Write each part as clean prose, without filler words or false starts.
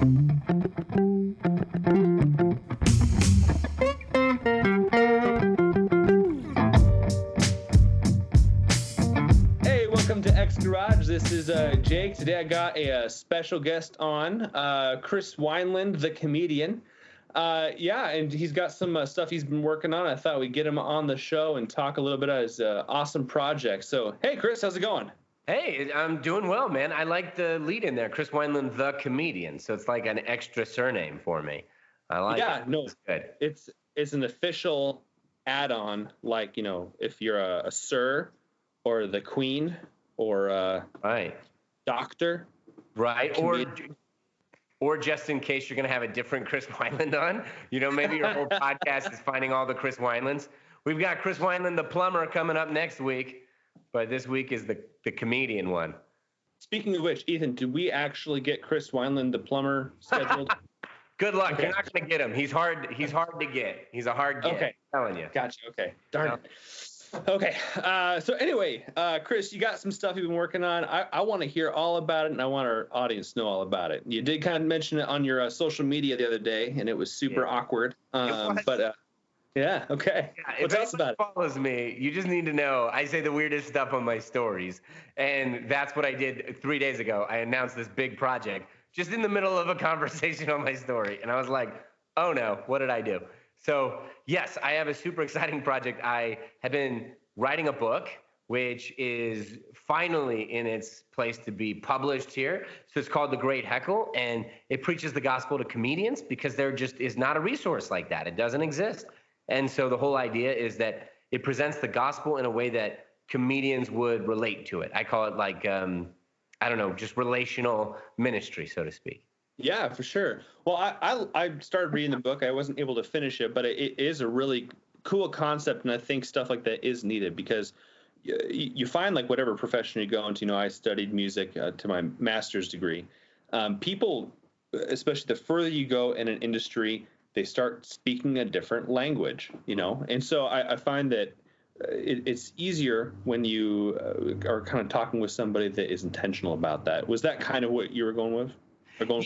Hey, welcome to X Garage. This is Jake. Today I got a special guest on, Chris Wineland, the comedian. And he's got some stuff he's been working on. I thought we'd get him on the show and talk a little bit about his awesome project. So, hey, Chris, how's it going? Hey, I'm doing well, man. I like the lead in there, Chris Wineland, the comedian. So it's like an extra surname for me. I like it. Yeah, no, It's good. it's an official add-on, like, if you're a sir or the queen or Right. doctor. Right. Comedian. Or just in case you're going to have a different Chris Wineland on, maybe your whole podcast is finding all the Chris Winelands. We've got Chris Wineland, the plumber, coming up next week. But this week is the comedian one. Speaking of which, Ethan, did we actually get Chris Wineland, the plumber, scheduled? Good luck. Okay. You're not going to get him. He's hard to get. He's a hard get. Okay. I'm telling you. Gotcha. Okay. Darn it. Okay. So anyway, Chris, you got some stuff you've been working on. I want to hear all about it, and I want our audience to know all about it. You did kind of mention it on your social media the other day, and it was super awkward. Yeah. Okay. Yeah, Well, tell us about it. Follows me, you just need to know I say the weirdest stuff on my stories, and that's what I did 3 days ago. I announced this big project just in the middle of a conversation on my story, and I was like, oh no, what did I do? So yes, I have a super exciting project. I have been writing a book, which is finally in its place to be published here. So it's called The Great Heckle, and it preaches the gospel to comedians because there just is not a resource like that. It doesn't exist. And so the whole idea is that it presents the gospel in a way that comedians would relate to it. I call it like, just relational ministry, so to speak. Yeah, for sure. Well, I started reading the book. I wasn't able to finish it, but it is a really cool concept, and I think stuff like that is needed because you find, like, whatever profession you go into. I studied music to my master's degree. People, especially the further you go in an industry, they start speaking a different language, and so I find that it's easier when you are kind of talking with somebody that is intentional about that. Was that kind of what you were going with? For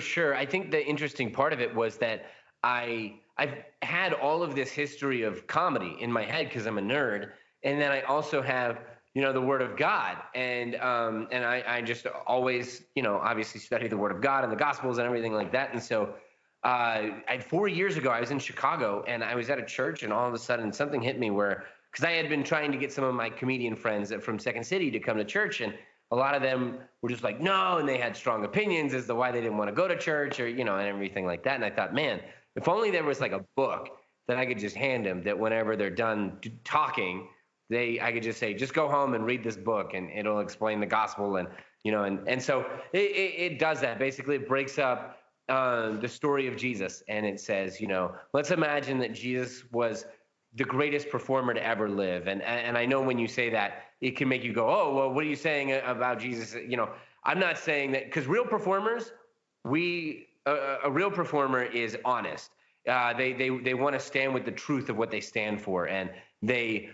sure. I think the interesting part of it was that I've had all of this history of comedy in my head because I'm a nerd, and then I also have the Word of God, and I just always obviously study the Word of God and the Gospels and everything like that. And so 4 years ago I was in Chicago and I was at a church, and all of a sudden something hit me because I had been trying to get some of my comedian friends from Second City to come to church, and a lot of them were just like, no, and they had strong opinions as to why they didn't want to go to church or, and everything like that. And I thought, man, if only there was like a book that I could just hand them that whenever they're done talking, I could just say, just go home and read this book and it'll explain the gospel. And, and so it does that. Basically, it breaks up the story of Jesus. And it says, let's imagine that Jesus was the greatest performer to ever live. And I know when you say that, it can make you go, oh, well, what are you saying about Jesus? I'm not saying that, because real performers, a real performer is honest. They want to stand with the truth of what they stand for, and they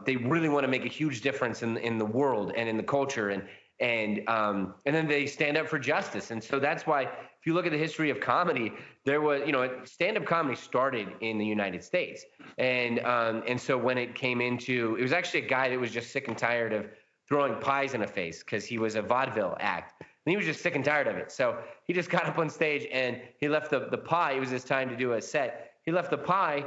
really want to make a huge difference in the world and in the culture, and then they stand up for justice. And so that's why, if you look at the history of comedy, there was, stand-up comedy started in the United States, and so when it came into, it was actually a guy that was just sick and tired of throwing pies in a face because he was a vaudeville act. And he was just sick and tired of it. So he just got up on stage and he left the pie. It was his time to do a set. He left the pie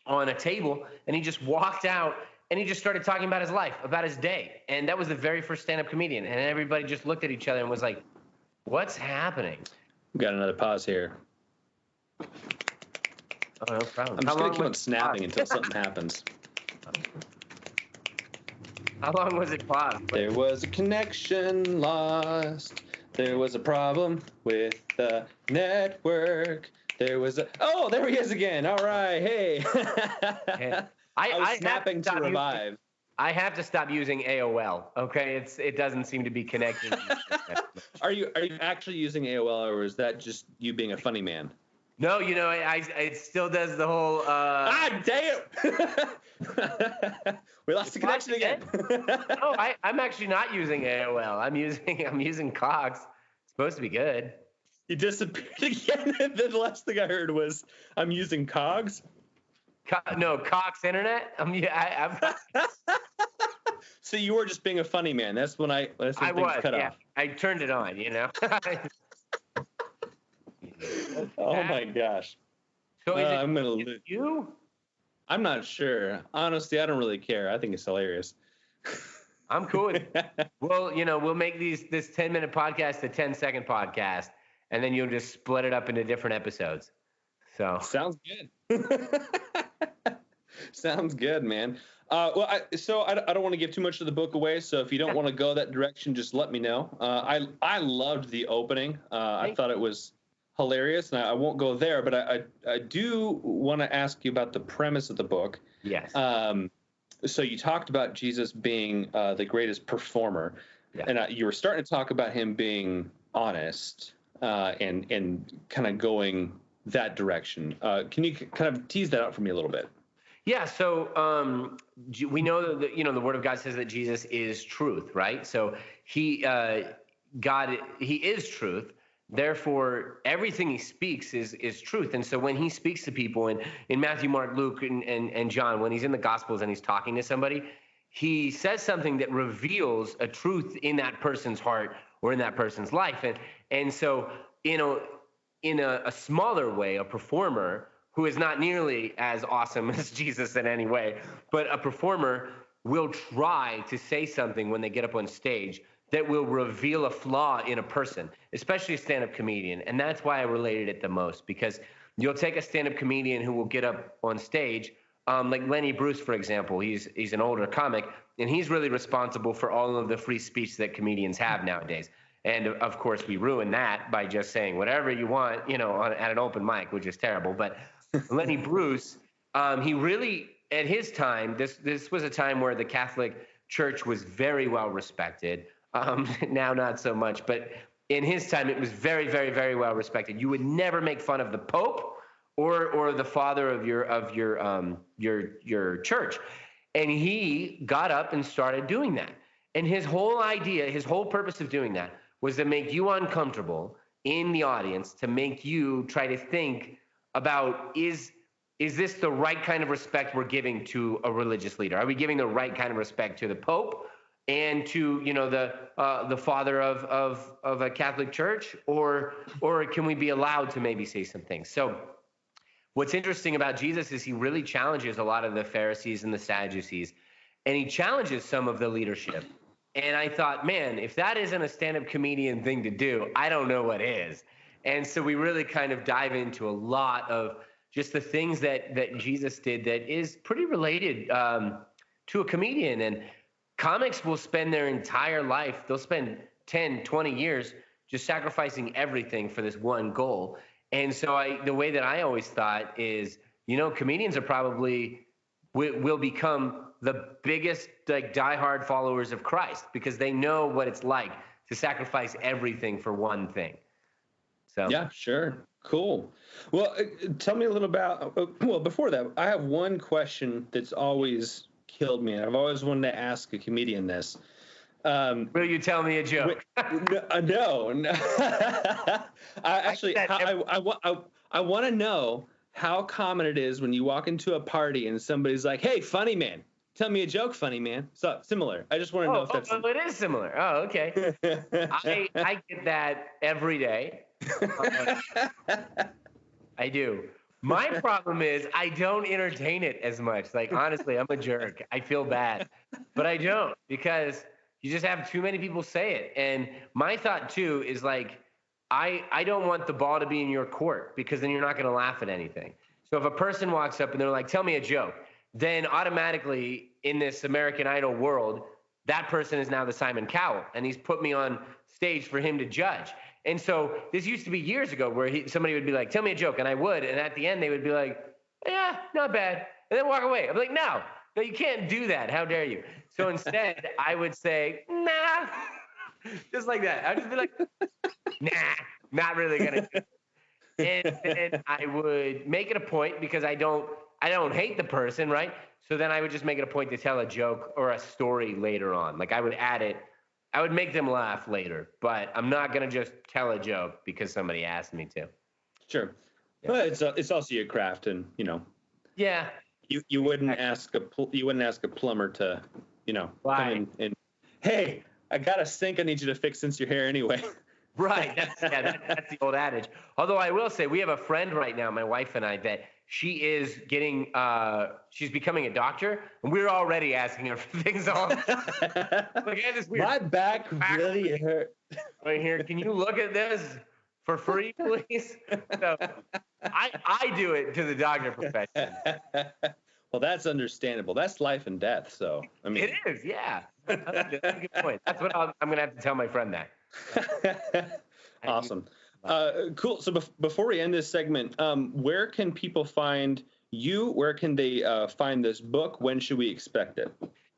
on a table and he just walked out and he just started talking about his life, about his day. And that was the very first stand-up comedian. And everybody just looked at each other and was like, what's happening? We got another pause here. Oh, no problem. I'm just going to keep on snapping until something happens. How long was it paused? There was a connection lost. There was a problem with the network. There was oh, there he is again. All right, hey. I was snapping to revive. I have to stop using AOL. Okay, it doesn't seem to be connected. Are you actually using AOL, or is that just you being a funny man? No, it still does the whole. Damn! We lost the connection again. No, I'm actually not using AOL. I'm using Cox. It's Supposed to be good. You disappeared again. The last thing I heard was, I'm using Cogs. No, Cox Internet. So you were just being a funny man. That's when things cut off. I turned it on, Oh my gosh. So I'm gonna lose. You? I'm not sure. Honestly, I don't really care. I think it's hilarious. I'm cool with it. Well, we'll make this 10-minute podcast a 10-second podcast, and then you'll just split it up into different episodes. So sounds good. Sounds good, man. I don't want to give too much of the book away. So if you don't want to go that direction, just let me know. I loved the opening. I thought it was hilarious, and I won't go there. But I do want to ask you about the premise of the book. Yes. So you talked about Jesus being the greatest performer, and you were starting to talk about him being honest and kind of going that direction. Can you kind of tease that out for me a little bit? Yeah. So we know that the Word of God says that Jesus is truth, right? So he is truth. Therefore, everything he speaks is truth. And so when he speaks to people in Matthew, Mark, Luke, and John, when he's in the Gospels and he's talking to somebody, he says something that reveals a truth in that person's heart or in that person's life. And so, in a smaller way, a performer who is not nearly as awesome as Jesus in any way, but a performer will try to say something when they get up on stage that will reveal a flaw in a person, especially a stand-up comedian. And that's why I related it the most, because you'll take a stand-up comedian who will get up on stage, like Lenny Bruce, for example. He's an older comic, and he's really responsible for all of the free speech that comedians have nowadays. And of course, we ruin that by just saying whatever you want, at an open mic, which is terrible. But Lenny Bruce, he really, at his time, this was a time where the Catholic Church was very well respected. Now not so much, but in his time it was very, very, very well respected. You would never make fun of the Pope or the father of your church. And he got up and started doing that. And his whole idea, his whole purpose of doing that was to make you uncomfortable in the audience, to make you try to think about, is this the right kind of respect we're giving to a religious leader? Are we giving the right kind of respect to the Pope and to the father of a Catholic church, or can we be allowed to maybe say some things? So what's interesting about Jesus is he really challenges a lot of the Pharisees and the Sadducees, and he challenges some of the leadership. And I thought, man, if that isn't a stand-up comedian thing to do, I don't know what is. And so we really kind of dive into a lot of just the things that Jesus did that is pretty related to a comedian. And comics will spend their entire life, they'll spend 10, 20 years just sacrificing everything for this one goal. And so the way that I always thought is, comedians are probably will become the biggest diehard followers of Christ, because they know what it's like to sacrifice everything for one thing. So yeah, sure. Cool. Well, tell me a little about, well, before that, I have one question that's always killed me. I've always wanted to ask a comedian this. Will you tell me a joke? No. I want to know how common it is when you walk into a party and somebody's like, "Hey, funny man, tell me a joke, funny man." So similar. I just want to know if that's. Oh, it is similar. Oh, okay. I get that every day. I do. My problem is I don't entertain it as much. Like, honestly, I'm a jerk. I feel bad, but I don't, because you just have too many people say it. And my thought too is like, I don't want the ball to be in your court, because then you're not going to laugh at anything. So if a person walks up and they're like, "Tell me a joke," then automatically in this American Idol world, that person is now the Simon Cowell, and he's put me on stage for him to judge. And so this used to be years ago where somebody would be like, "Tell me a joke," and I would, and at the end they would be like, "Yeah, not bad," and then walk away. I'm like, no, you can't do that. How dare you? So instead, I would say, "Nah," just like that. I'd just be like, "Nah, not really gonna do it." And then I would make it a point, because I don't hate the person, right? So then I would just make it a point to tell a joke or a story later on. Like I would I would make them laugh later, but I'm not going to just tell a joke because somebody asked me to. Sure. Yeah. But it's also your craft, and Yeah. you wouldn't ask a plumber to come Right. in and, hey, I got a sink I need you to fix since your hair anyway. Right. That's the old adage. Although I will say we have a friend right now, my wife and I, that she is getting, she's becoming a doctor, and we're already asking her for things all. Like, I have this weird My back really hurt. right here. Can you look at this for free, please? So I do it to the doctor profession. Well, that's understandable. That's life and death. So I mean, It is, yeah. That's a good point. That's what I'm going to have to tell my friend that. Awesome. Cool. So before we end this segment, where can people find you? Where can they find this book? When should we expect it?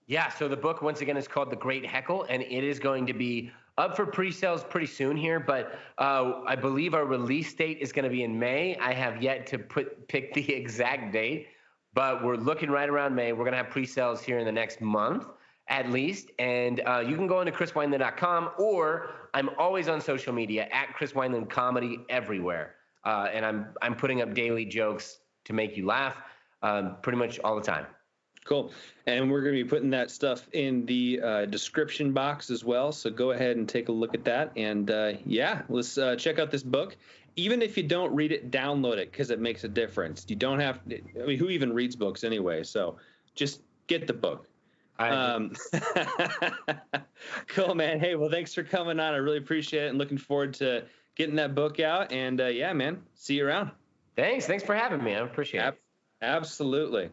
Yeah, so the book, once again, is called The Great Heckle, and it is going to be up for pre-sales pretty soon here, but I believe our release date is going to be in May. I have yet to pick the exact date, but we're looking right around May. We're going to have pre-sales here in the next month at least, and you can go into chriswineland.com, or I'm always on social media at Chris Wineland Comedy everywhere, and I'm putting up daily jokes to make you laugh pretty much all the time. Cool. And we're going to be putting that stuff in the description box as well. So go ahead and take a look at that. And let's check out this book. Even if you don't read it, download it because it makes a difference. You don't have to, I mean, who even reads books anyway? So just get the book. Cool, man. Hey, well, thanks for coming on. I really appreciate it and looking forward to getting that book out. And man, see you around. Thanks for having me. I appreciate it. Absolutely.